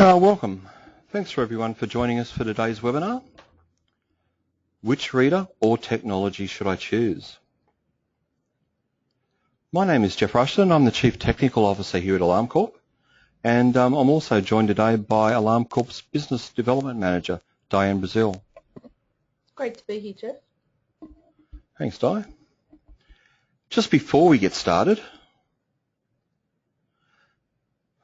Welcome. Thanks for everyone for joining us for today's webinar. Which reader or technology should I choose? My name is Jeff Rushton. I'm the Chief Technical Officer here at Alarm Corp, and I'm also joined today by Alarm Corp's Business Development Manager, Diane Brazil. Great to be here, Jeff. Thanks, Di. Just before we get started,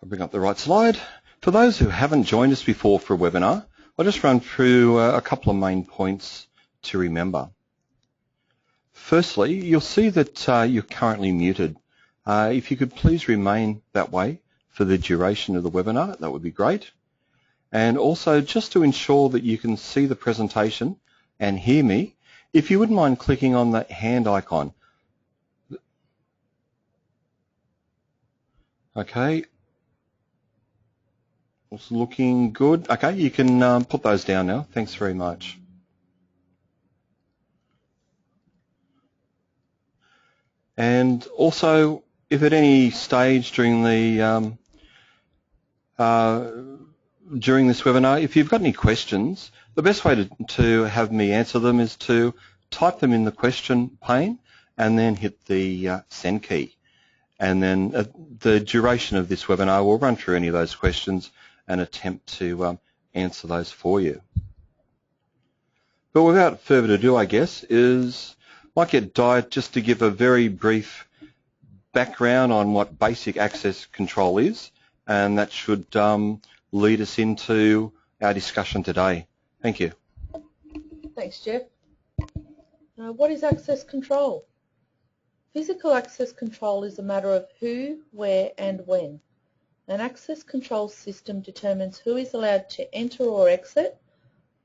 I'll bring up the right slide. For those who haven't joined us before for a webinar, I'll just run through a couple of main points to remember. Firstly, you'll see that you're currently muted. If you could please remain that way for the duration of the webinar, that would be great. And also, just to ensure that you can see the presentation and hear me, if you wouldn't mind clicking on that hand icon. Okay. It's looking good. Okay, you can put those down now. Thanks very much. And also, if at any stage during the during this webinar, if you've got any questions, the best way to have me answer them is to type them in the question pane and then hit the send key. And then the duration of this webinar, we'll run through any of those questions and attempt to answer those for you. But without further ado, I guess, might get Di just to give a very brief background on what basic access control is, and that should lead us into our discussion today. Thank you. Thanks, Jeff. What is access control? Physical access control is a matter of who, where, and when. An access control system determines who is allowed to enter or exit,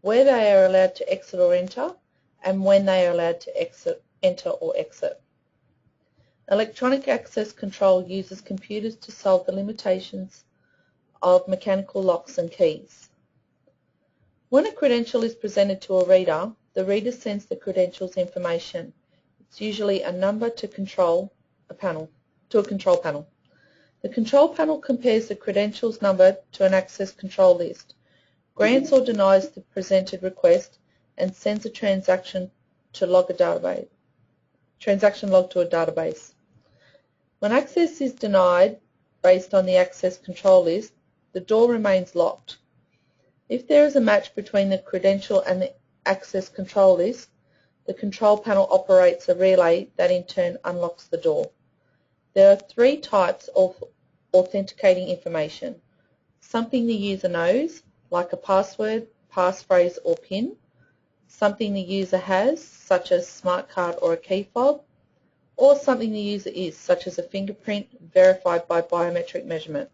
where they are allowed to exit or enter, and when they are allowed to enter or exit. Electronic access control uses computers to solve the limitations of mechanical locks and keys. When a credential is presented to a reader, the reader sends the credentials information. It's usually a number to a control panel. The control panel compares the credentials number to an access control list, grants or denies the presented request, and sends a transaction log to a database. When access is denied based on the access control list, the door remains locked. If there is a match between the credential and the access control list, the control panel operates a relay that in turn unlocks the door. There are three types of authenticating information: something the user knows, like a password, passphrase, or PIN; something the user has, such as smart card or a key fob; or something the user is, such as a fingerprint verified by biometric measurement.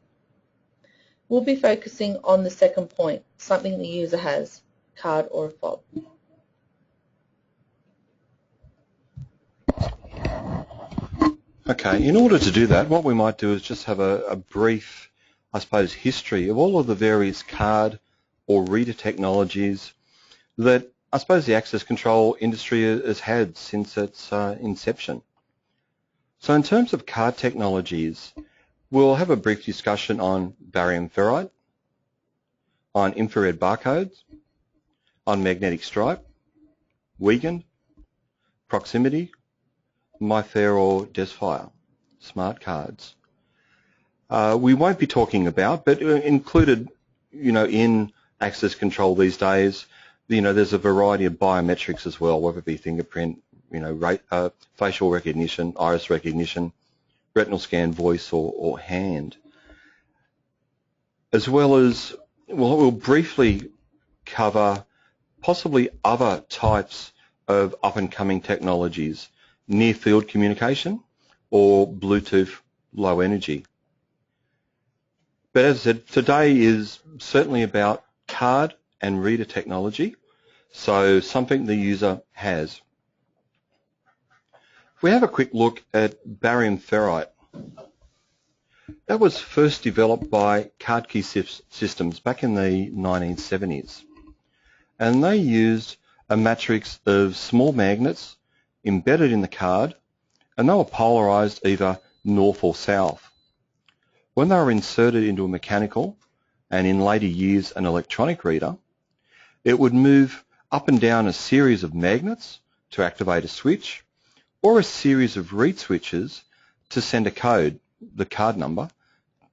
We'll be focusing on the second point, something the user has, card or a fob. Okay, in order to do that, what we might do is just have a brief, I suppose, history of all of the various card or reader technologies that I suppose the access control industry has had since its inception. So in terms of card technologies, we'll have a brief discussion on Barium Ferrite, on infrared barcodes, on magnetic stripe, Wiegand, proximity, MIFARE or DESFire, smart cards. We won't be talking about, but included, in access control these days, there's a variety of biometrics as well, whether it be fingerprint, facial recognition, iris recognition, retinal scan, voice, or hand. As well as, we'll briefly cover possibly other types of up-and-coming technologies, near-field communication or Bluetooth low energy. But as I said, today is certainly about card and reader technology, so something the user has. If we have a quick look at Barium Ferrite, that was first developed by card key systems back in the 1970s, and they used a matrix of small magnets embedded in the card, and they were polarized either north or south. When they were inserted into a mechanical, and in later years an electronic reader, it would move up and down a series of magnets to activate a switch, or a series of reed switches to send a code, the card number,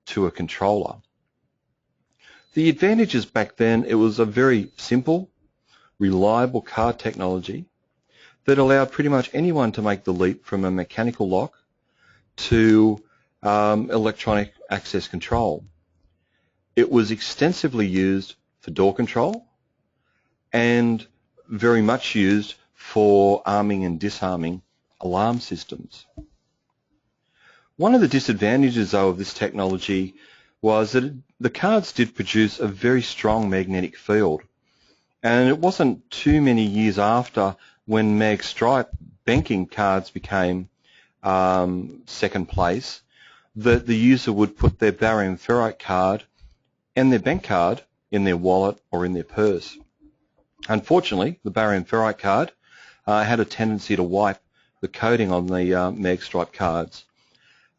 to a controller. The advantages back then, it was a very simple, reliable card technology that allowed pretty much anyone to make the leap from a mechanical lock to electronic access control. It was extensively used for door control and very much used for arming and disarming alarm systems. One of the disadvantages, though, of this technology was that the cards did produce a very strong magnetic field, and it wasn't too many years after when mag stripe banking cards became second place that the user would put their barium ferrite card and their bank card in their wallet or in their purse. Unfortunately, the barium ferrite card had a tendency to wipe the coating on the mag stripe cards.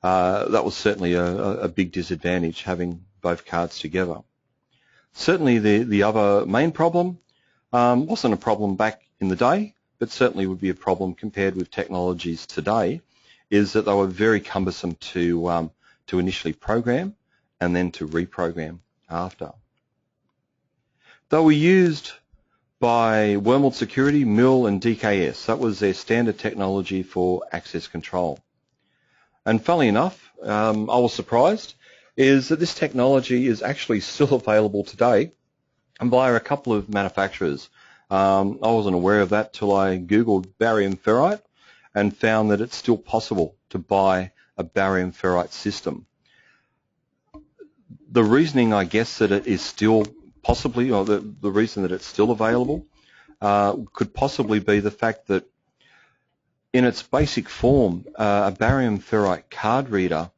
That was certainly a big disadvantage, having both cards together. Certainly the other main problem wasn't a problem back in the day, but certainly would be a problem compared with technologies today, is that they were very cumbersome to initially program and then to reprogram after. They were used by Wormald Security, MIL and DKS. That was their standard technology for access control. And funnily enough, I was surprised, is that this technology is actually still available today and by a couple of manufacturers. I wasn't aware of that till I Googled barium ferrite and found that it's still possible to buy a barium ferrite system. The reasoning, I guess, that it is still possibly, or the reason that it's still available, could possibly be the fact that in its basic form, a barium ferrite card reader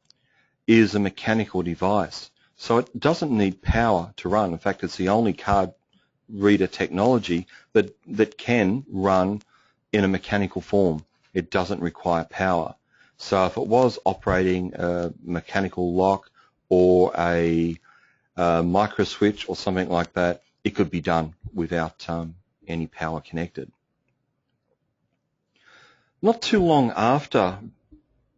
is a mechanical device. So it doesn't need power to run. In fact, it's the only card reader technology that can run in a mechanical form. It doesn't require power. So if it was operating a mechanical lock or a micro switch or something like that, it could be done without any power connected. Not too long after,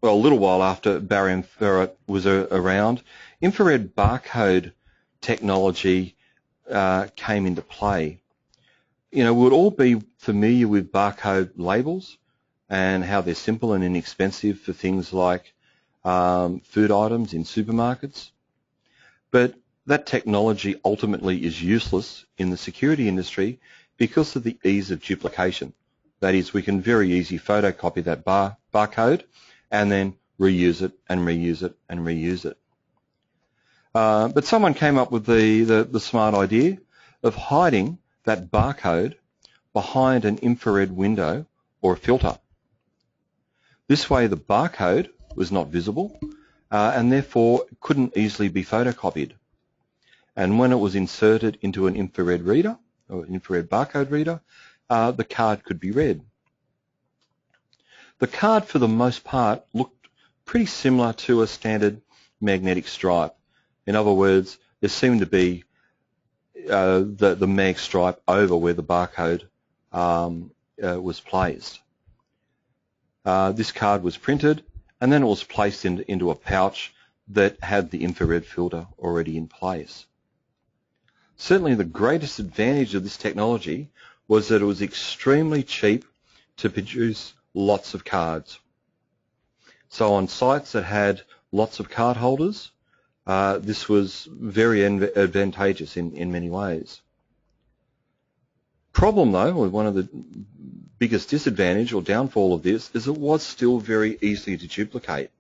well, a little while after barium ferrite was around, infrared barcode technology came into play. You know, we would all be familiar with barcode labels and how they're simple and inexpensive for things like food items in supermarkets. But that technology ultimately is useless in the security industry because of the ease of duplication. That is, we can very easily photocopy that barcode and then reuse it and reuse it and reuse it. But someone came up with the smart idea of hiding that barcode behind an infrared window or a filter. This way the barcode was not visible and therefore couldn't easily be photocopied. And when it was inserted into an infrared reader, or infrared barcode reader, the card could be read. The card, for the most part, looked pretty similar to a standard magnetic stripe. In other words, there seemed to be the mag stripe over where the barcode was placed. This card was printed and then it was placed into a pouch that had the infrared filter already in place. Certainly the greatest advantage of this technology was that it was extremely cheap to produce lots of cards. So on sites that had lots of card holders, this was very advantageous in many ways. Problem though, or one of the biggest disadvantage or downfall of this, is it was still very easy to duplicate.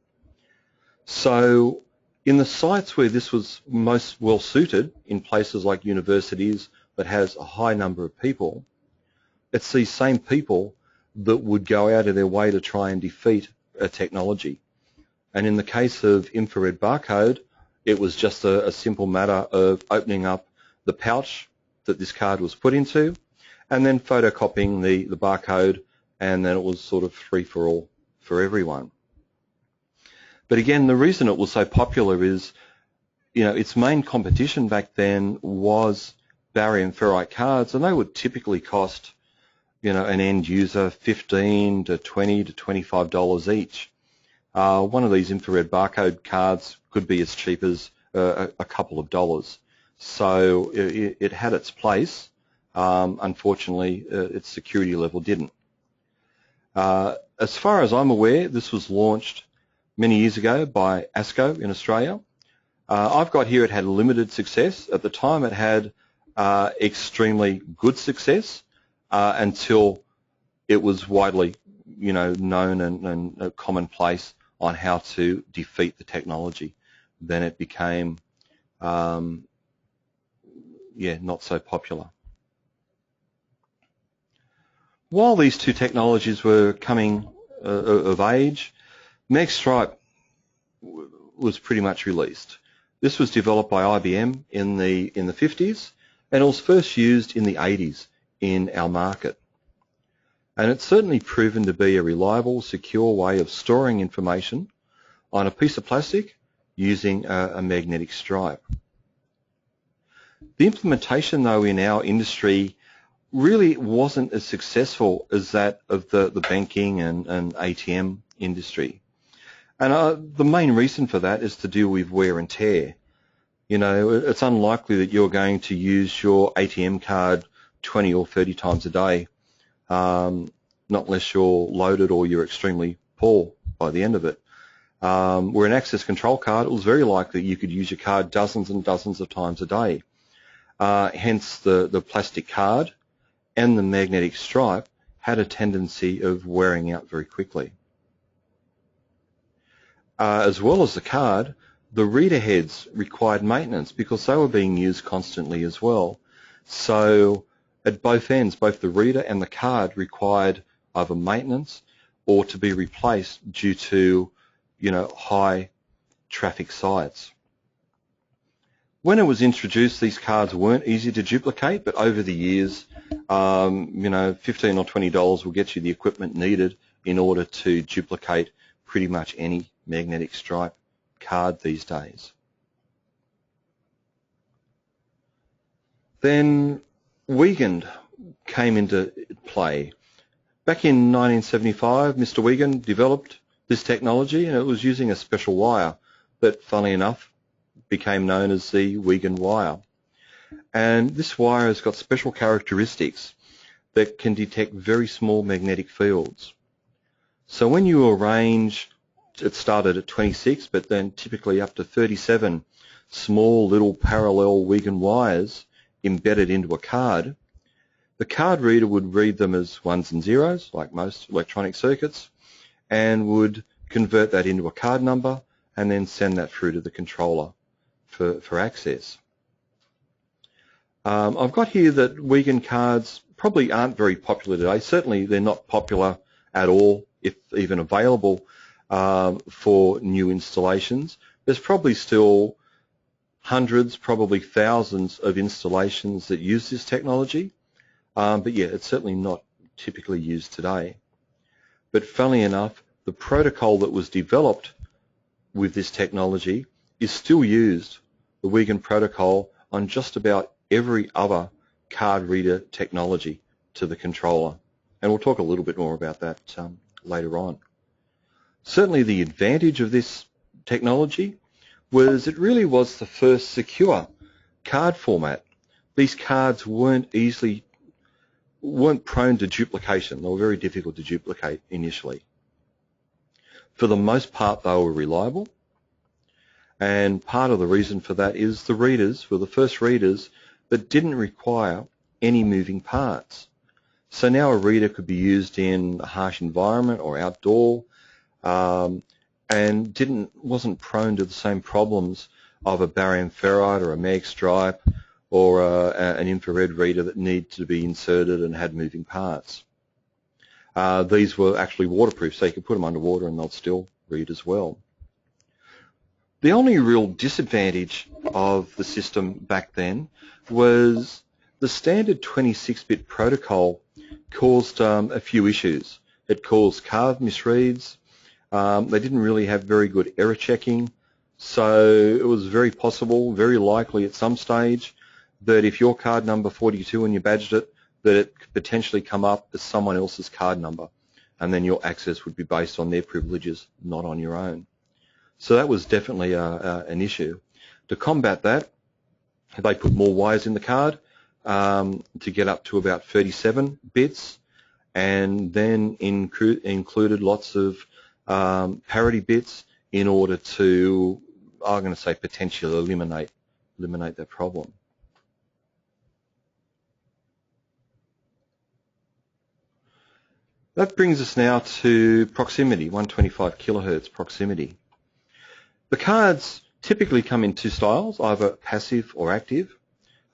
So in the sites where this was most well suited, in places like universities that has a high number of people, it's these same people that would go out of their way to try and defeat a technology. And in the case of infrared barcode, it was just a simple matter of opening up the pouch that this card was put into and then photocopying the barcode, and then it was sort of free for all for everyone. But again, the reason it was so popular is its main competition back then was barium ferrite cards, and they would typically cost, an end user $15 to $20 to $25 each. One of these infrared barcode cards could be as cheap as a couple of dollars. So it had its place. Unfortunately, its security level didn't. As far as I'm aware, this was launched many years ago by ASCO in Australia. I've got here it had limited success. At the time it had extremely good success until it was widely known and commonplace on how to defeat the technology. Then it became not so popular. While these two technologies were coming of age, MagStripe was pretty much released. This was developed by IBM in the 50s, and it was first used in the 80s in our market. And it's certainly proven to be a reliable, secure way of storing information on a piece of plastic using a magnetic stripe. The implementation, though, in our industry really wasn't as successful as that of the banking and ATM industry. And the main reason for that is to do with wear and tear. It's unlikely that you're going to use your ATM card 20 or 30 times a day, not unless you're loaded or you're extremely poor by the end of it. Where an access control card, it was very likely you could use your card dozens and dozens of times a day. Hence the plastic card and the magnetic stripe had a tendency of wearing out very quickly. As well as the card, the reader heads required maintenance because they were being used constantly as well. So at both ends, both the reader and the card required either maintenance or to be replaced due to, high traffic sites. When it was introduced, these cards weren't easy to duplicate, but over the years, $15 or $20 will get you the equipment needed in order to duplicate pretty much any magnetic stripe card these days. Then Wiegand came into play. Back in 1975, Mr. Wiegand developed this technology, and it was using a special wire that, funnily enough, became known as the Wiegand wire. And this wire has got special characteristics that can detect very small magnetic fields. So when you arrange, it started at 26, but then typically up to 37 small little parallel Wiegand wires embedded into a card, the card reader would read them as ones and zeros, like most electronic circuits, and would convert that into a card number and then send that through to the controller for access. I've got here that Wiegand cards probably aren't very popular today. Certainly they're not popular at all, if even available for new installations. There's probably still hundreds, probably thousands of installations that use this technology, but yeah, it's certainly not typically used today. But funnily enough, the protocol that was developed with this technology is still used, the Wiegand protocol, on just about every other card reader technology to the controller. And we'll talk a little bit more about that later on. Certainly the advantage of this technology was it really was the first secure card format. These cards weren't prone to duplication. They were very difficult to duplicate initially. For the most part, they were reliable. And part of the reason for that is the readers were the first readers that didn't require any moving parts. So now a reader could be used in a harsh environment or outdoor, and wasn't prone to the same problems of a barium ferrite or a mag stripe or an infrared reader that needed to be inserted and had moving parts. These were actually waterproof, so you could put them underwater and they'll still read as well. The only real disadvantage of the system back then was the standard 26-bit protocol caused a few issues. It caused card misreads. They didn't really have very good error checking, So it was very possible, very likely at some stage, that if your card number 42 and you badged it, that it could potentially come up as someone else's card number, and then your access would be based on their privileges, not on your own. So that was definitely an issue. To combat that, they put more wires in the card to get up to about 37 bits, and then included lots of parity bits in order to, I'm going to say, potentially eliminate that problem. That brings us now to proximity, 125 kilohertz proximity. The cards typically come in two styles, either passive or active.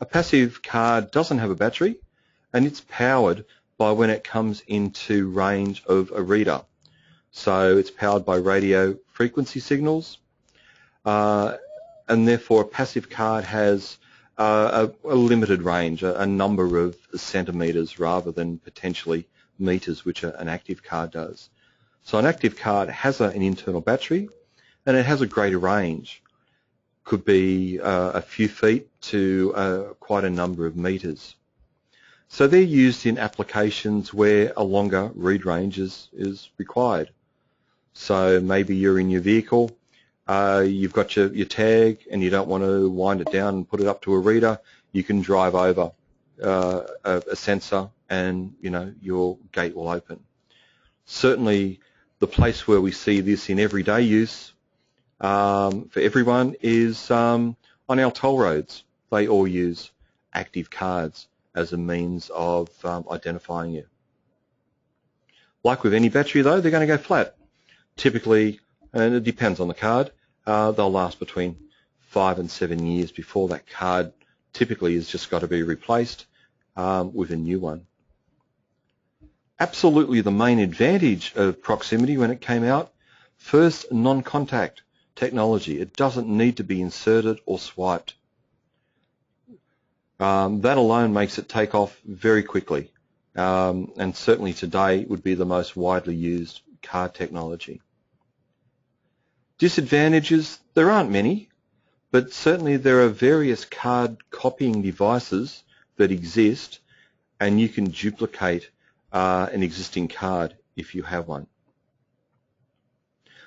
A passive card doesn't have a battery, and it's powered by when it comes into range of a reader. So it's powered by radio frequency signals, and therefore a passive card has a limited range, a number of centimetres rather than potentially meters, which an active card does. So an active card has an internal battery, and it has a greater range. Could be a few feet to quite a number of meters. So they're used in applications where a longer read range is required. So maybe you're in your vehicle, you've got your tag, and you don't want to wind it down and put it up to a reader. You can drive over a sensor, and your gate will open. Certainly, the place where we see this in everyday use for everyone is on our toll roads. They all use active cards as a means of identifying you. Like with any battery though, they're going to go flat. Typically, and it depends on the card, they'll last between 5 and 7 years before that card typically has just got to be replaced with a new one. Absolutely the main advantage of proximity when it came out, first, non-contact technology. It doesn't need to be inserted or swiped. That alone makes it take off very quickly, and certainly today would be the most widely used card technology. Disadvantages, there aren't many, but certainly there are various card copying devices that exist, and you can duplicate an existing card if you have one.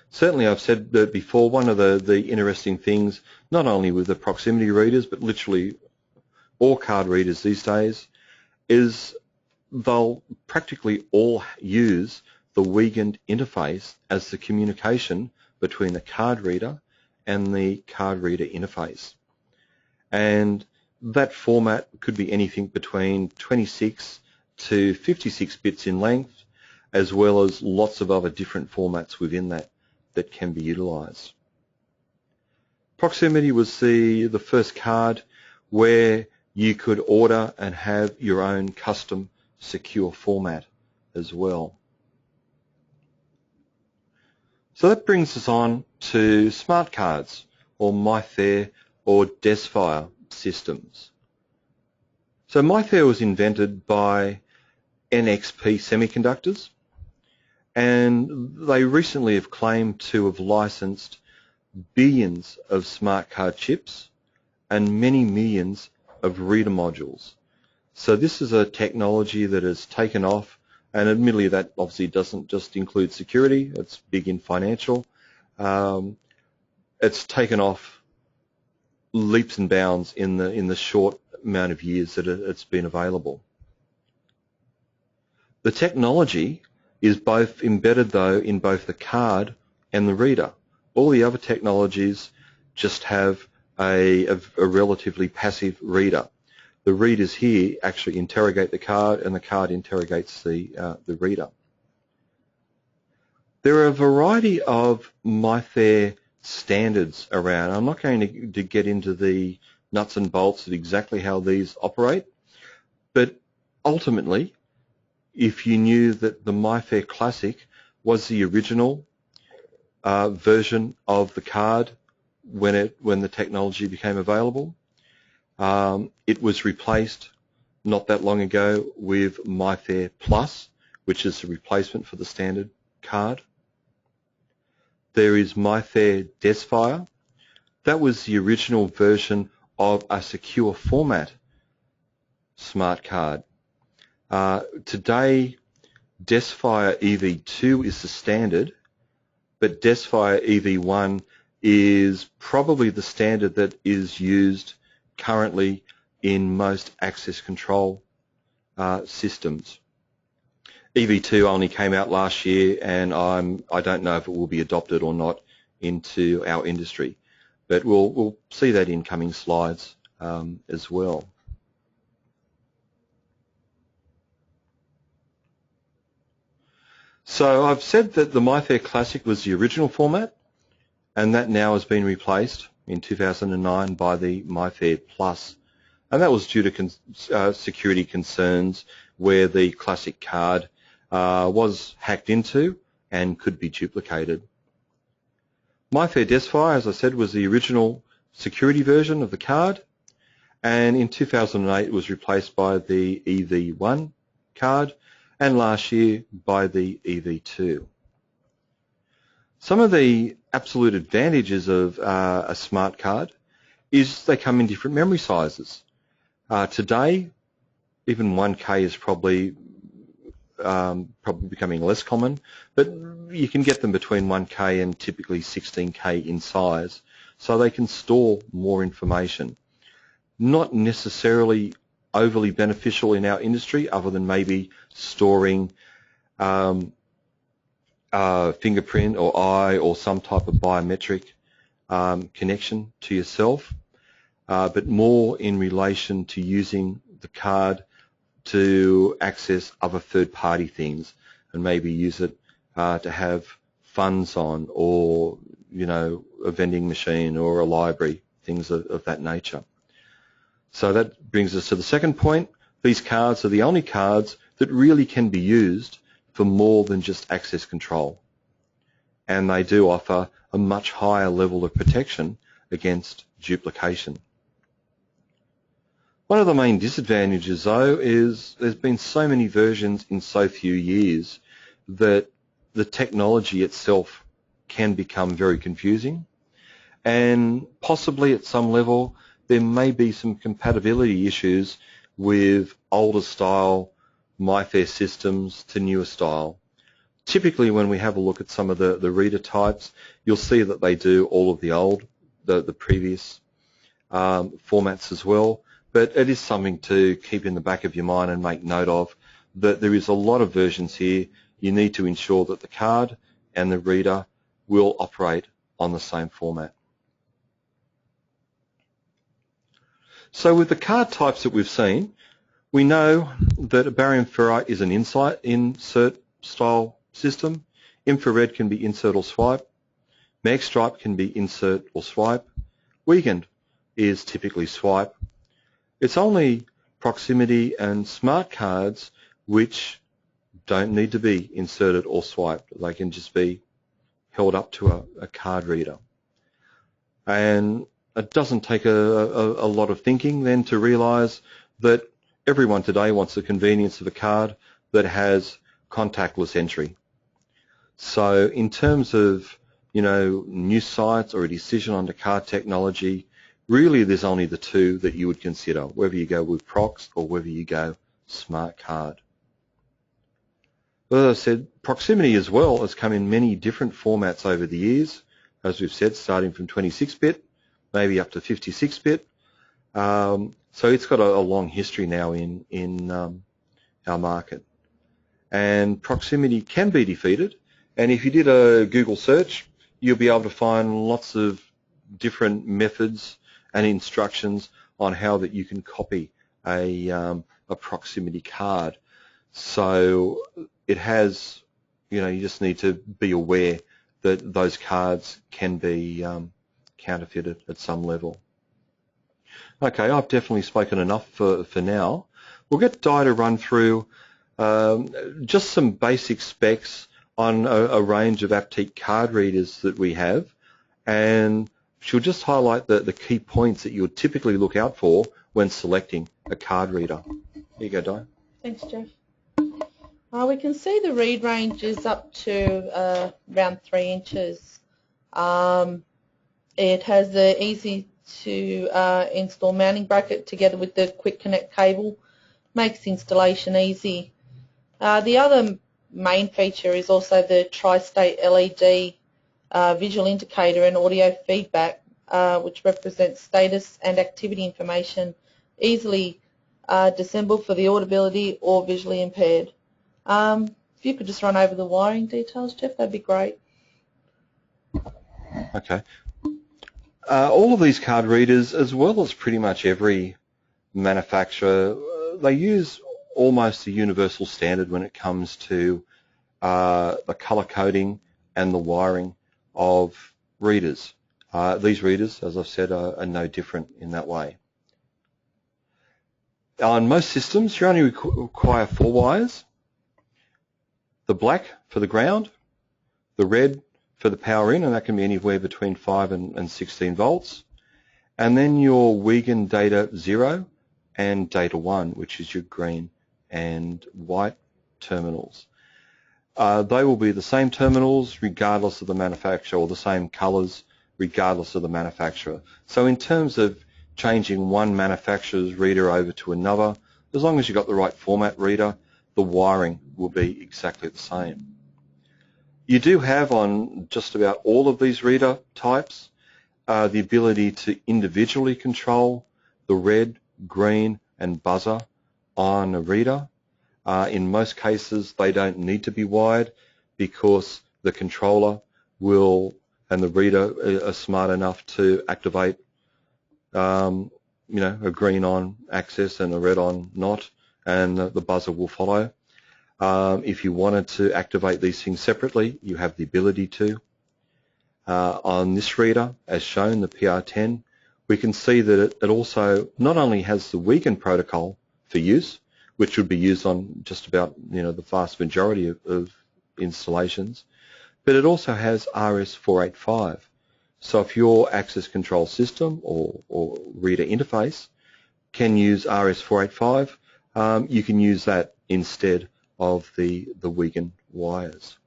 Certainly, I've said that before, one of the interesting things, not only with the proximity readers, but literally all card readers these days, is they'll practically all use the Wiegand interface as the communication between the card reader and the card reader interface. And that format could be anything between 26 to 56 bits in length, as well as lots of other different formats within that can be utilised. Proximity was the first card where you could order and have your own custom secure format as well. So that brings us on to smart cards, or MIFARE or DESFire systems. So MIFARE was invented by NXP Semiconductors, and they recently have claimed to have licensed billions of smart card chips and many millions of reader modules. So this is a technology that has taken off, and admittedly that obviously doesn't just include security, it's big in financial. It's taken off leaps and bounds in the short amount of years that it's been available. The technology is both embedded though in both the card and the reader. All the other technologies just have a relatively passive reader. The readers here actually interrogate the card, and the card interrogates the reader. There are a variety of MIFARE standards around. I'm not going to get into the nuts and bolts of exactly how these operate, but ultimately, if you knew that the MIFARE Classic was the original version of the card when the technology became available, it was replaced not that long ago with MIFARE Plus, which is the replacement for the standard card. There is MIFARE DESFire, That was the original version of a secure format smart card. Today, DESFire EV2 is the standard, but DESFire EV1 is probably the standard that is used currently in most access control systems. EV2 only came out last year, and I don't know if it will be adopted or not into our industry, but we'll see that in coming slides as well. So I've said that the MIFARE Classic was the original format, and that now has been replaced in 2009 by the MIFARE Plus, and that was due to security concerns where the Classic card was hacked into and could be duplicated. MIFARE DESFire, as I said, was the original security version of the card, and in 2008 it was replaced by the EV1 card, and last year by the EV2. Some of the absolute advantages of a smart card is they come in different memory sizes. Today, even 1K is probably becoming less common, but you can get them between 1K and typically 16K in size, so they can store more information. Not necessarily overly beneficial in our industry, other than maybe storing fingerprint or eye or some type of biometric connection to yourself, but more in relation to using the card to access other third-party things and maybe use it to have funds on, or a vending machine or a library, things of that nature. So that brings us to the second point. These cards are the only cards that really can be used for more than just access control, and they do offer a much higher level of protection against duplication. One of the main disadvantages, though, is there's been so many versions in so few years that the technology itself can become very confusing, and possibly at some level there may be some compatibility issues with older style MIFARE systems to newer style. Typically when we have a look at some of the reader types, you'll see that they do all of the previous formats as well, but it is something to keep in the back of your mind and make note of, that there is a lot of versions here. You need to ensure that the card and the reader will operate on the same format. So with the card types that we've seen, we know that a Barium Ferrite is an insert style system. Infrared can be insert or swipe. Magstripe can be insert or swipe. Wiegand is typically swipe. It's only proximity and smart cards which don't need to be inserted or swiped. They can just be held up to a card reader. And it doesn't take a lot of thinking then to realize that everyone today wants the convenience of a card that has contactless entry. So in terms of new sites or a decision on the card technology, really there's only the two that you would consider, whether you go with Prox or whether you go smart card. But as I said, proximity as well has come in many different formats over the years, as we've said, starting from 26-bit, maybe up to 56-bit. So it's got a long history now in our market. And proximity can be defeated, and if you did a Google search, you'll be able to find lots of different methods and instructions on how that you can copy a proximity card. So it has, you just need to be aware that those cards can be counterfeited at some level. Okay, I've definitely spoken enough for now. We'll get Di to run through just some basic specs on a range of aptio card readers that we have, and she'll just highlight the key points that you would typically look out for when selecting a card reader. Here you go, Di. Thanks, Jeff. We can see the read range is up to around 3 inches. It has the easy to install mounting bracket together with the quick connect cable. Makes installation easy. The other main feature is also the tri-state LED visual indicator and audio feedback, which represents status and activity information easily dissembled for the audibility or visually impaired. If you could just run over the wiring details, Jeff, that'd be great. Okay. All of these card readers, as well as pretty much every manufacturer, they use almost a universal standard when it comes to the color coding and the wiring of readers. These readers, as I've said, are no different in that way. On most systems, you only require 4 wires. The black for the ground, the red for the power in, and that can be anywhere between 5 and 16 volts, and then your Wiegand data 0 and data 1, which is your green and white terminals. They will be the same terminals regardless of the manufacturer, or the same colors regardless of the manufacturer. So in terms of changing one manufacturer's reader over to another, as long as you've got the right format reader, the wiring will be exactly the same. You do have on just about all of these reader types the ability to individually control the red, green and buzzer on a reader. In most cases they don't need to be wired because the controller will and the reader are smart enough to activate a green on access and a red on not, and the buzzer will follow. If you wanted to activate these things separately, you have the ability to. On this reader, as shown, the PR10, we can see that it also not only has the Wiegand protocol for use, which would be used on just about the vast majority of installations, but it also has RS485. So if your access control system or reader interface can use RS485, you can use that instead of the Wiegand wires.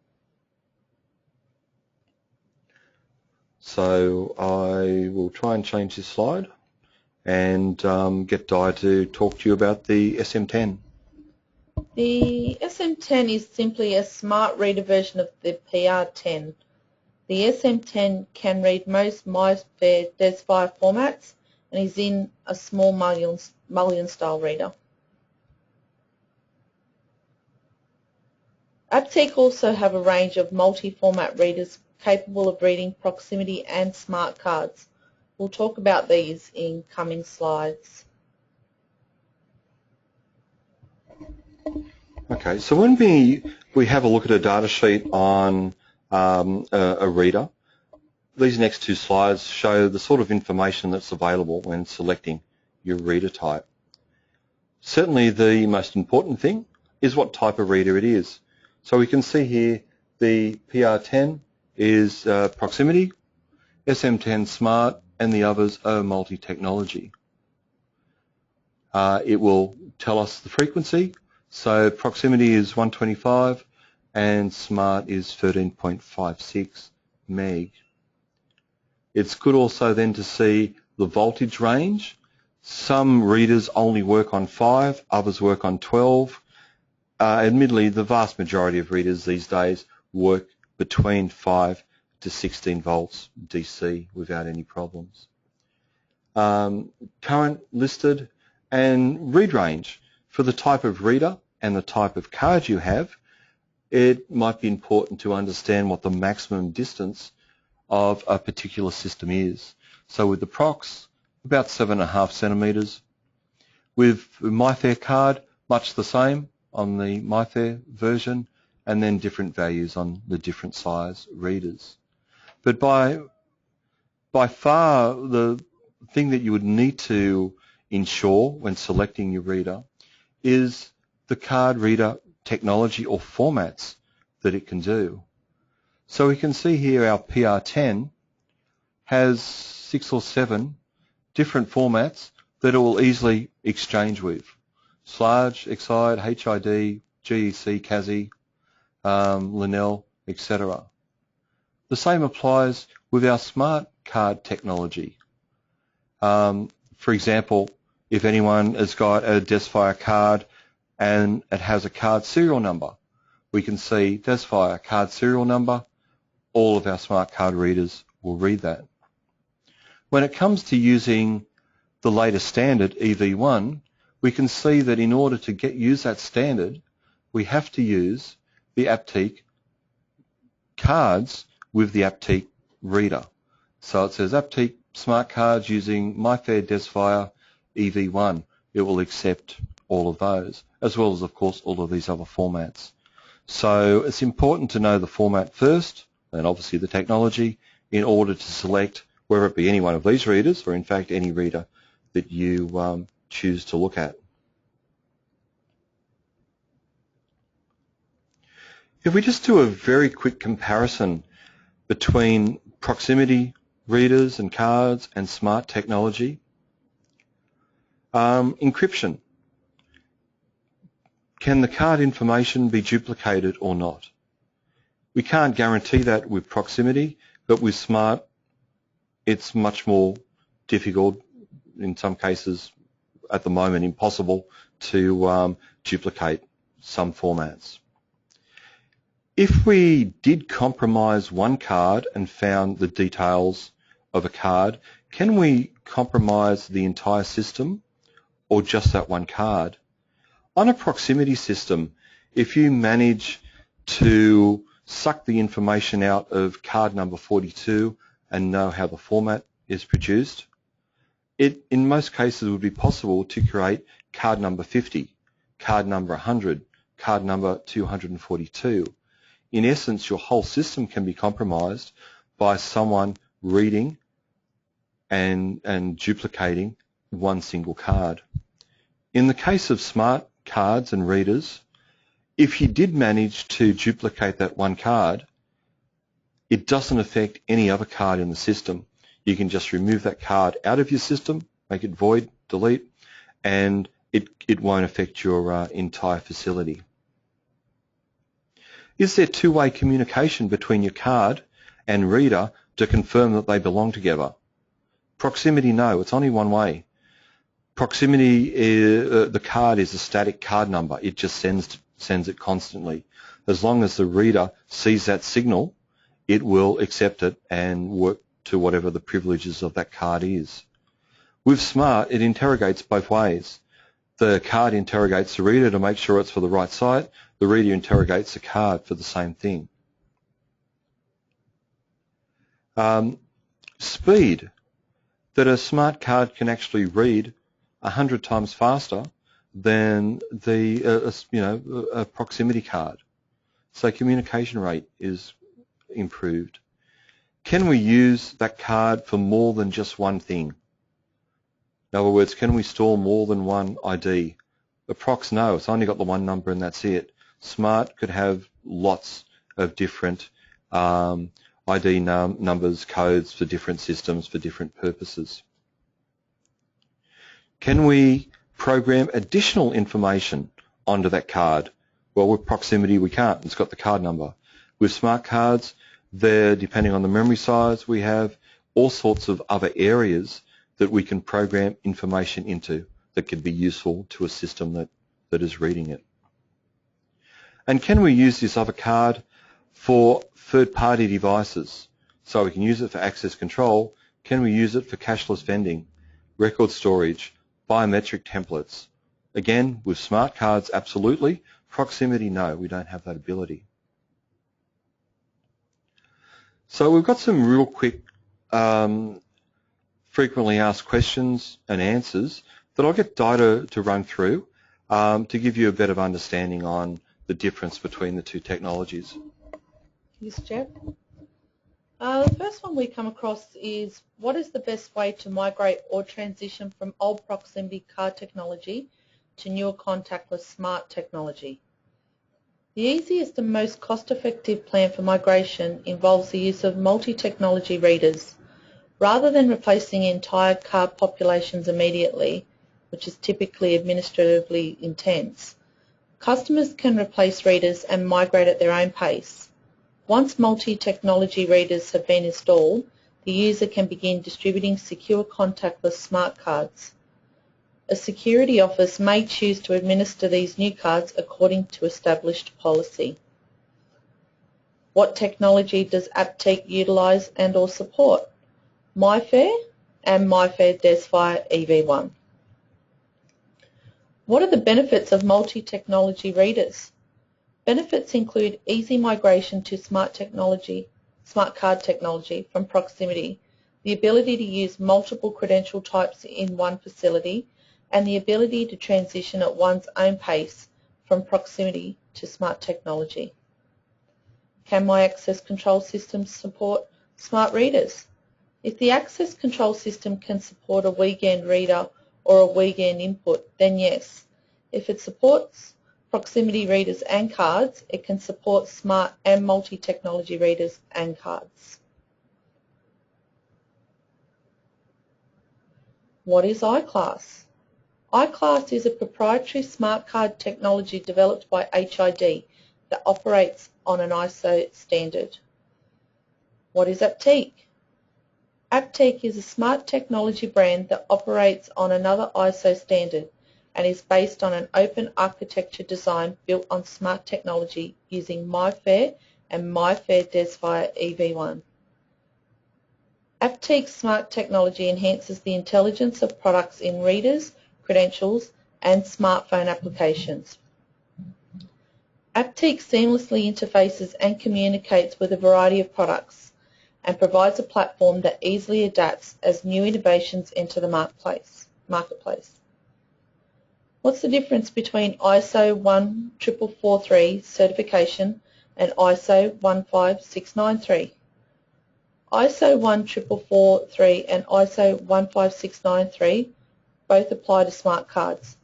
So I will try and change this slide and get Di to talk to you about the SM10. The SM10 is simply a smart reader version of the PR10. The SM10 can read most MIFARE DESFire formats and is in a small mullion style reader. Aptec also have a range of multi-format readers capable of reading proximity and smart cards. We'll talk about these in coming slides. Okay, so when we have a look at a data sheet on a reader, these next 2 slides show the sort of information that's available when selecting your reader type. Certainly the most important thing is what type of reader it is. So we can see here the PR10 is proximity, SM10 smart, and the others are multi-technology. It will tell us the frequency. So proximity is 125 and smart is 13.56 meg. It's good also then to see the voltage range. Some readers only work on 5, others work on 12. Admittedly, the vast majority of readers these days work between 5 to 16 volts DC without any problems. Current listed and read range. For the type of reader and the type of card you have, it might be important to understand what the maximum distance of a particular system is. So with the Prox, about 7.5 centimetres. With the MIFARE card, much the same on the MIFARE version, and then different values on the different size readers. But by far the thing that you would need to ensure when selecting your reader is the card reader technology or formats that it can do. So we can see here our PR10 has 6 or 7 different formats that it will easily exchange with. SLARG, Excite, HID, GEC, CASI, Linnell, etc. The same applies with our smart card technology. For example, if anyone has got a DESFire card and it has a card serial number, we can see DESFire card serial number. All of our smart card readers will read that. When it comes to using the latest standard, EV1, we can see that in order to use that standard, we have to use the aptio cards with the aptio reader. So it says aptio smart cards using MIFARE DESFire EV1. It will accept all of those, as well as, of course, all of these other formats. So it's important to know the format first, and obviously the technology, in order to select whether it be any one of these readers or, in fact, any reader that you choose to look at. If we just do a very quick comparison between proximity readers and cards and smart technology, encryption. Can the card information be duplicated or not? We can't guarantee that with proximity, but with smart, it's much more difficult, in some cases at the moment impossible, to duplicate some formats. If we did compromise one card and found the details of a card, can we compromise the entire system or just that one card? On a proximity system, if you manage to suck the information out of card number 42 and know how the format is produced, it in most cases would be possible to create card number 50, card number 100, card number 242. In essence, your whole system can be compromised by someone reading and duplicating one single card. In the case of smart cards and readers, if you did manage to duplicate that one card, it doesn't affect any other card in the system. You can just remove that card out of your system, make it void, delete, and it won't affect your entire facility. Is there two-way communication between your card and reader to confirm that they belong together? Proximity, no, it's only one way. Proximity, the card is a static card number. It just sends it constantly. As long as the reader sees that signal, it will accept it and work to whatever the privileges of that card is. With smart, it interrogates both ways. The card interrogates the reader to make sure it's for the right site. The reader interrogates the card for the same thing. Speed, that a smart card can actually read 100 times faster than a proximity card. So communication rate is improved. Can we use that card for more than just one thing? In other words, can we store more than one ID? The Prox, no, it's only got the one number and that's it. Smart could have lots of different ID numbers, codes for different systems for different purposes. Can we program additional information onto that card? Well, with proximity we can't. It's got the card number. With smart cards, depending on the memory size, we have all sorts of other areas that we can program information into that could be useful to a system that is reading it. And can we use this other card for third-party devices? So we can use it for access control. Can we use it for cashless vending, record storage, biometric templates? Again, with smart cards, absolutely. Proximity, no, we don't have that ability. So we've got some real quick frequently asked questions and answers that I'll get Dido to run through to give you a better understanding on the difference between the two technologies. Yes, Jeff. The first one we come across is, what is the best way to migrate or transition from old proximity card technology to newer contactless smart technology? The easiest and most cost-effective plan for migration involves the use of multi-technology readers. Rather than replacing entire card populations immediately, which is typically administratively intense, customers can replace readers and migrate at their own pace. Once multi-technology readers have been installed, the user can begin distributing secure contactless smart cards. A security office may choose to administer these new cards according to established policy. What technology does aptio utilise and or support? MIFARE and MIFARE DESFire EV1. What are the benefits of multi-technology readers? Benefits include easy migration to smart card technology from Proximity, the ability to use multiple credential types in one facility, and the ability to transition at one's own pace from Proximity to smart technology. Can my access control system support smart readers? If the access control system can support a Wiegand reader or a Wiegand input, then yes. If it supports Proximity readers and cards, it can support smart and multi-technology readers and cards. What is iClass? iClass is a proprietary smart card technology developed by HID that operates on an ISO standard. What is aptio? aptio is a smart technology brand that operates on another ISO standard and is based on an open architecture design built on smart technology using MIFARE and MIFARE DESFire EV1. aptio's smart technology enhances the intelligence of products in readers, credentials, and smartphone applications. aptio seamlessly interfaces and communicates with a variety of products and provides a platform that easily adapts as new innovations enter the marketplace. What's the difference between ISO 14443 certification and ISO 15693? ISO 14443 and ISO 15693 both apply to smart cards.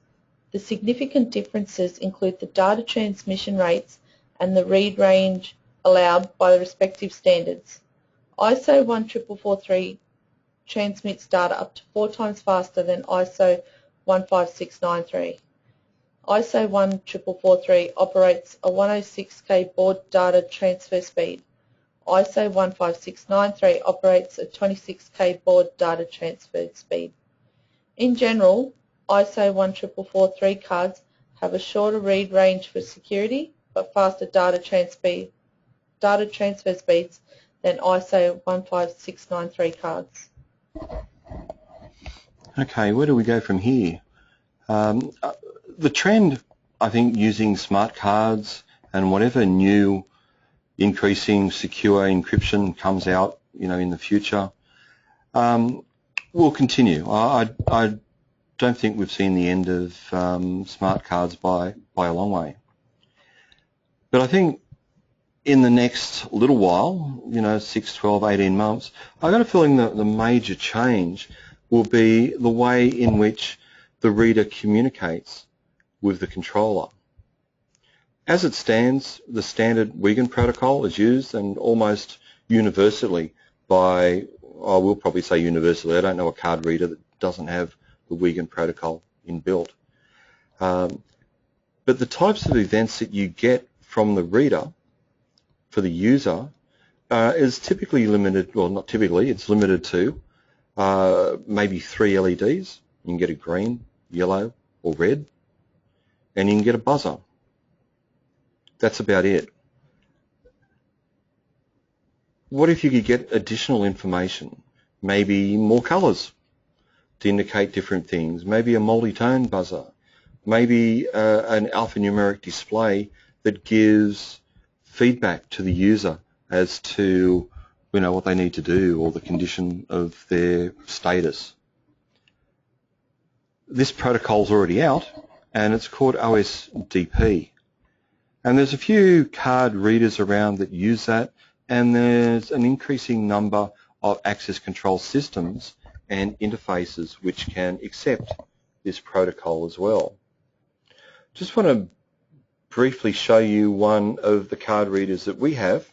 The significant differences include the data transmission rates and the read range allowed by the respective standards. ISO 14443 transmits data up to 4 times faster than ISO 15693. ISO 14443 operates a 106K baud data transfer speed. ISO 15693 operates a 26K baud data transfer speed. In general, ISO 14443 cards have a shorter read range for security but faster data transfer speeds than ISO 15693 cards. Okay, where do we go from here? The trend, I think, using smart cards and whatever new increasing secure encryption comes out, in the future, will continue. I don't think we've seen the end of smart cards by a long way. But I think in the next little while, 6, 12, 18 months, I've got a feeling that the major change will be the way in which the reader communicates with the controller. As it stands, the standard Wiegand protocol is used and almost universally by, I will probably say universally, I don't know a card reader that doesn't have the Wiegand protocol inbuilt. But the types of events that you get from the reader for the user is typically limited, well not typically, it's limited to maybe 3 LEDs. You can get a green, yellow or red, and you can get a buzzer. That's about it. What if you could get additional information? Maybe more colours to indicate different things, maybe a multi-tone buzzer, maybe an alphanumeric display that gives feedback to the user as to what they need to do or the condition of their status. This protocol's already out and it's called OSDP. And there's a few card readers around that use that, and there's an increasing number of access control systems and interfaces which can accept this protocol as well. Just want to briefly show you one of the card readers that we have.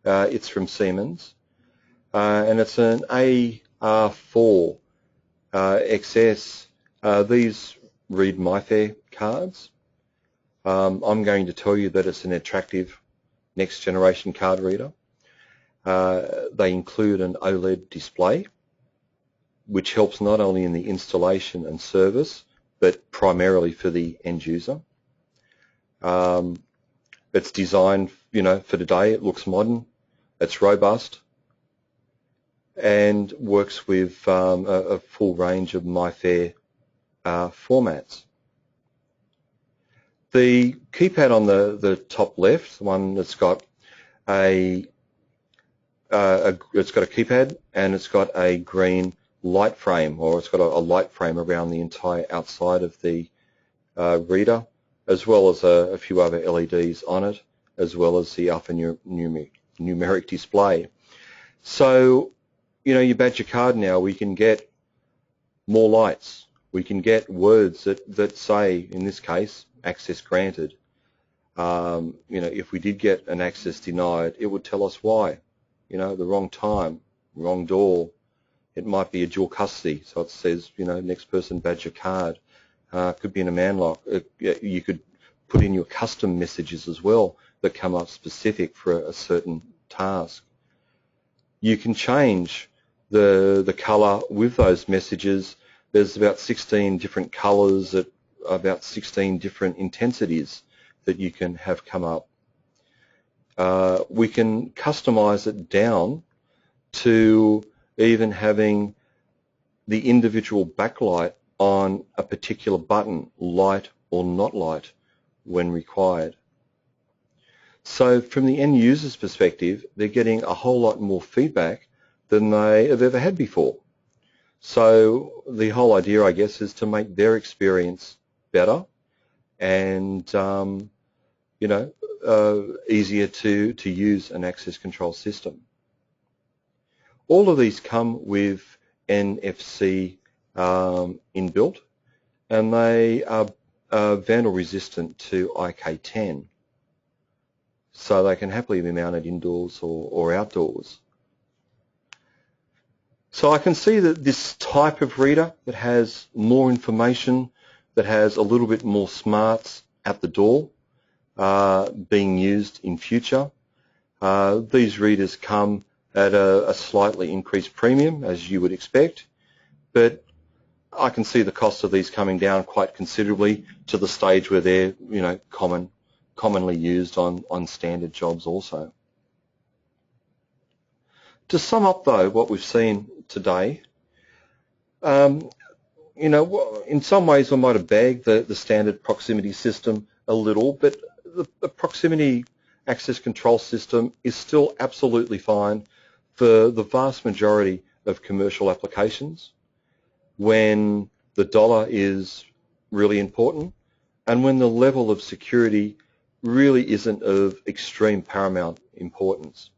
It's from Siemens, and it's an AR4 XS. These read MIFARE cards. I'm going to tell you that it's an attractive next generation card reader, They include an OLED display, which helps not only in the installation and service, but primarily for the end user. It's designed, for today. It looks modern, it's robust, and works with a full range of MIFARE formats. The keypad on the top left, the one that's got it's got a keypad and it's got a green light frame, or it's got a light frame around the entire outside of the reader, as well as a few other LEDs on it, as well as the alphanumeric display. So, you badge your card now, we can get more lights. We can get words that say, in this case, access granted. If we did get an access denied, it would tell us why. The wrong time, wrong door. It might be a dual custody, so it says, next person badge your card. Could be in a man lock. You could put in your custom messages as well that come up specific for a certain task. You can change the color with those messages. There's about 16 different colors at about 16 different intensities that you can have come up. We can customize it down to even having the individual backlight on a particular button, light or not light, when required. So from the end user's perspective, they're getting a whole lot more feedback than they have ever had before. So the whole idea, I guess, is to make their experience better and easier to use an access control system. All of these come with NFC inbuilt, and they are vandal resistant to IK10, so they can happily be mounted indoors or outdoors. So I can see that this type of reader that has more information, that has a little bit more smarts at the door, being used in future. These readers come at a slightly increased premium, as you would expect, but I can see the cost of these coming down quite considerably to the stage where they're commonly used on standard jobs also. To sum up though what we've seen today, in some ways I might have bagged the standard proximity system a little, but the proximity access control system is still absolutely fine for the vast majority of commercial applications, when the dollar is really important and when the level of security really isn't of extreme paramount importance.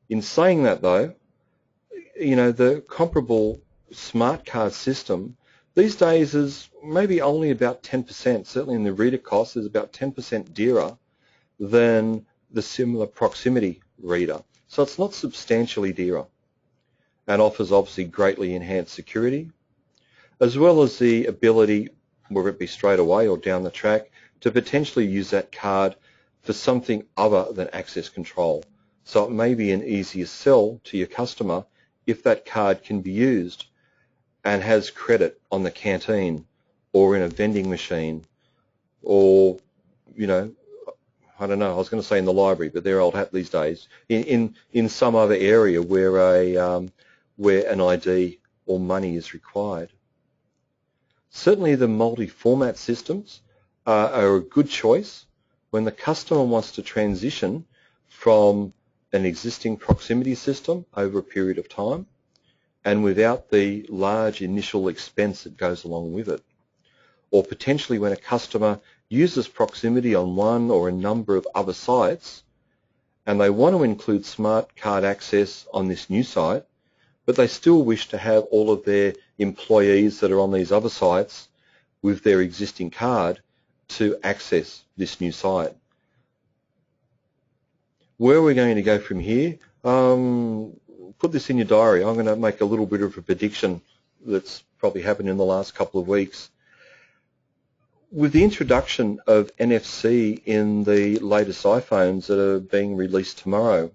In saying that though, the comparable smart card system these days is maybe only about 10%, certainly in the reader cost is about 10% dearer than the similar proximity reader. So it's not substantially dearer and offers obviously greatly enhanced security, as well as the ability, whether it be straight away or down the track, to potentially use that card for something other than access control. So it may be an easier sell to your customer if that card can be used and has credit on the canteen or in a vending machine, or, I don't know, I was going to say in the library, but they're old hat these days, in some other area where an ID or money is required. Certainly the multi-format systems are a good choice when the customer wants to transition from an existing proximity system over a period of time and without the large initial expense that goes along with it. Or potentially when a customer uses proximity on one or a number of other sites and they want to include smart card access on this new site, but they still wish to have all of their employees that are on these other sites with their existing card to access this new site. Where are we going to go from here? Put this in your diary. I'm going to make a little bit of a prediction that's probably happened in the last couple of weeks. With the introduction of NFC in the latest iPhones that are being released tomorrow,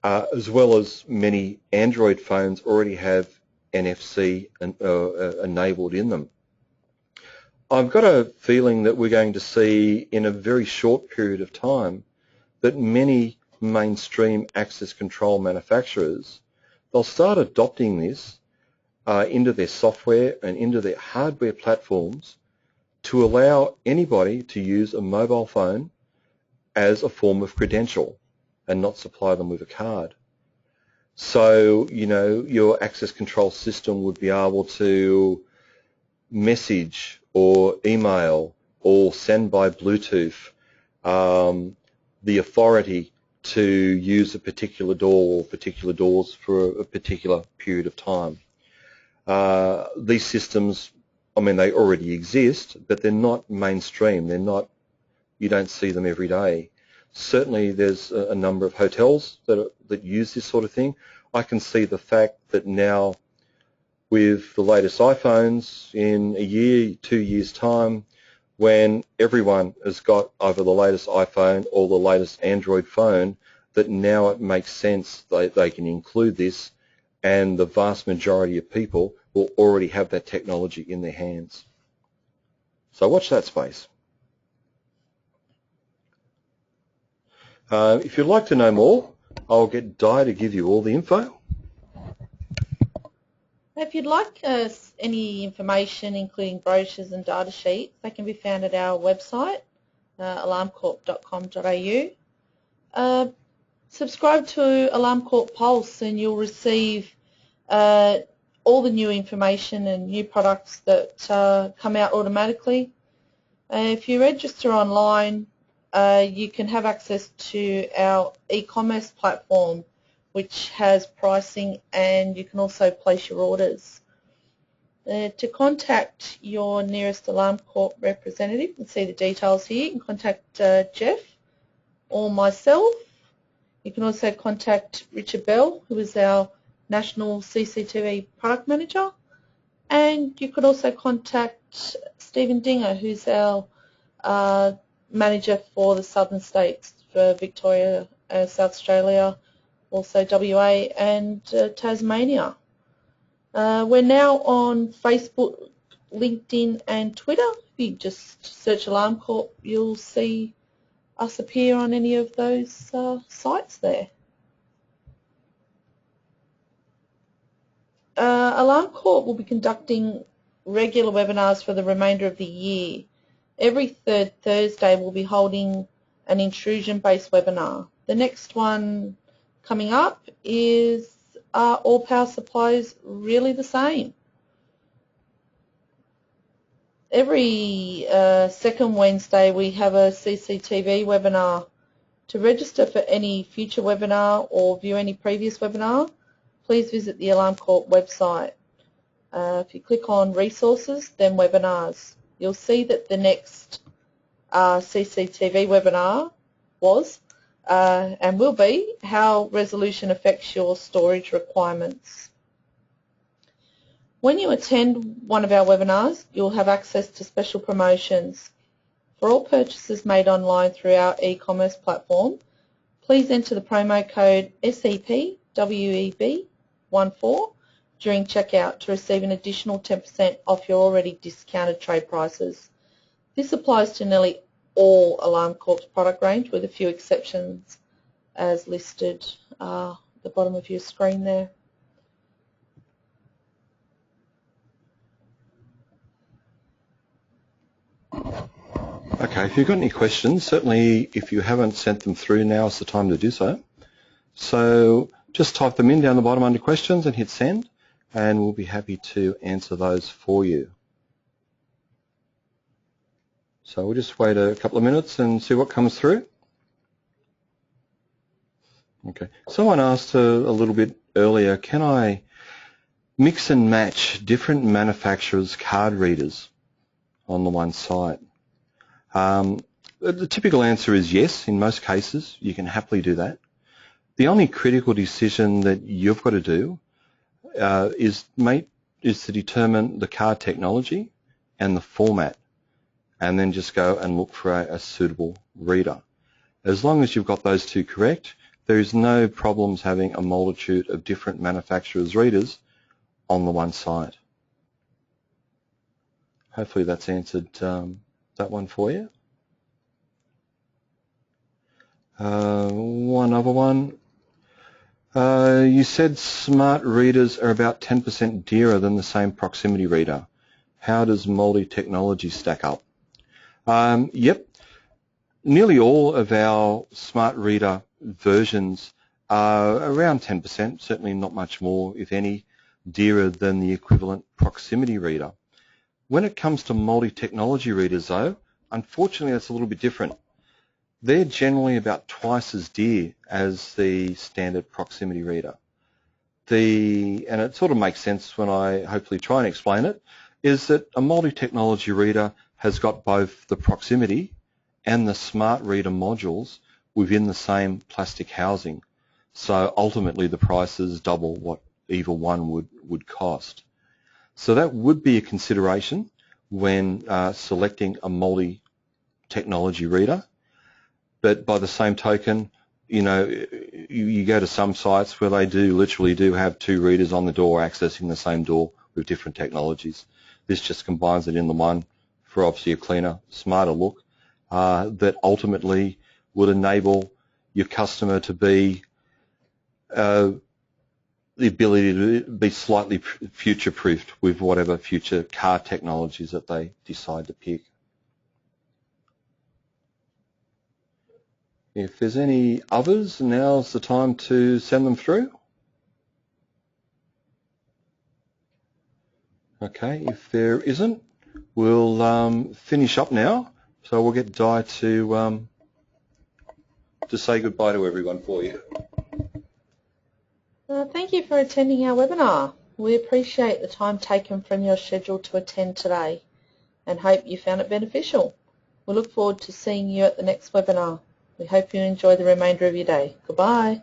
as well as many Android phones already have NFC enabled in them. I've got a feeling that we're going to see in a very short period of time that many mainstream access control manufacturers, they'll start adopting this into their software and into their hardware platforms to allow anybody to use a mobile phone as a form of credential and not supply them with a card. So, you know, your access control system would be able to message or email or send by Bluetooth the authority to use a particular door or particular doors for a particular period of time. These systems, I mean, they already exist, but they're not mainstream. They're not, you don't see them every day. Certainly there's a number of hotels that use this sort of thing. I can see the fact that now with the latest iPhones in a year, 2 years' time, when everyone has got either the latest iPhone or the latest Android phone, that now it makes sense they can include this, and the vast majority of people will already have that technology in their hands. So watch that space. If you'd like to know more, I'll get Di to give you all the info. If you'd like any information, including brochures and data sheets, they can be found at our website, alarmcorp.com.au. Subscribe to Alarm Corp Pulse and you'll receive all the new information and new products that come out automatically. If you register online, you can have access to our e-commerce platform, which has pricing, and you can also place your orders. To contact your nearest Alarm Corp representative, you can see the details here. You can contact Jeff or myself. You can also contact Richard Bell, who is our National CCTV Product Manager, and you could also contact Stephen Dinger, who's our Manager for the Southern States, for Victoria, South Australia, also WA and Tasmania. We're now on Facebook, LinkedIn and Twitter. If you just search Alarm Corp, you'll see us appear on any of those sites there. Alarm Corp will be conducting regular webinars for the remainder of the year. Every third Thursday we'll be holding an intrusion-based webinar. The next one coming up is, are all power supplies really the same? Every second Wednesday we have a CCTV webinar. To register for any future webinar or view any previous webinar, please visit the Alarm Corp website. If you click on resources, then webinars, you'll see that the next CCTV webinar was and will be how resolution affects your storage requirements. When you attend one of our webinars, you'll have access to special promotions. For all purchases made online through our e-commerce platform, please enter the promo code SEPWEB14 during checkout to receive an additional 10% off your already discounted trade prices. This applies to nearly all Alarm Corp's product range, with a few exceptions as listed at the bottom of your screen there. Okay, if you've got any questions, certainly if you haven't sent them through, now is the time to do so. So just type them in down the bottom under questions and hit send, and we'll be happy to answer those for you. So we'll just wait a couple of minutes and see what comes through. Okay, someone asked a little bit earlier, can I mix and match different manufacturers' card readers on the one site? The typical answer is yes. In most cases, you can happily do that. The only critical decision that you've got to do is to determine the card technology and the format, and then just go and look for a suitable reader. As long as you've got those two correct, there is no problems having a multitude of different manufacturers' readers on the one site. Hopefully that's answered that one for you. One other one. You said smart readers are about 10% dearer than the same proximity reader. How does multi-technology stack up? Yep. Nearly all of our smart reader versions are around 10%, certainly not much more, if any, dearer than the equivalent proximity reader. When it comes to multi-technology readers, though, unfortunately that's a little bit different. They're generally about twice as dear as the standard proximity reader. And it sort of makes sense when I hopefully try and explain it, is that a multi-technology reader has got both the proximity and the smart reader modules within the same plastic housing. So ultimately the price is double what either one would cost. So that would be a consideration when selecting a multi-technology reader. But by the same token, you know, you go to some sites where they literally do have two readers on the door accessing the same door with different technologies. This just combines it in the one for obviously a cleaner, smarter look that ultimately would enable your customer to be the ability to be slightly future-proofed with whatever future car technologies that they decide to pick. If there's any others, now's the time to send them through. Okay, if there isn't, we'll finish up now. So we'll get Di to say goodbye to everyone for you. Thank you for attending our webinar. We appreciate the time taken from your schedule to attend today and hope you found it beneficial. We look forward to seeing you at the next webinar. We hope you enjoy the remainder of your day. Goodbye.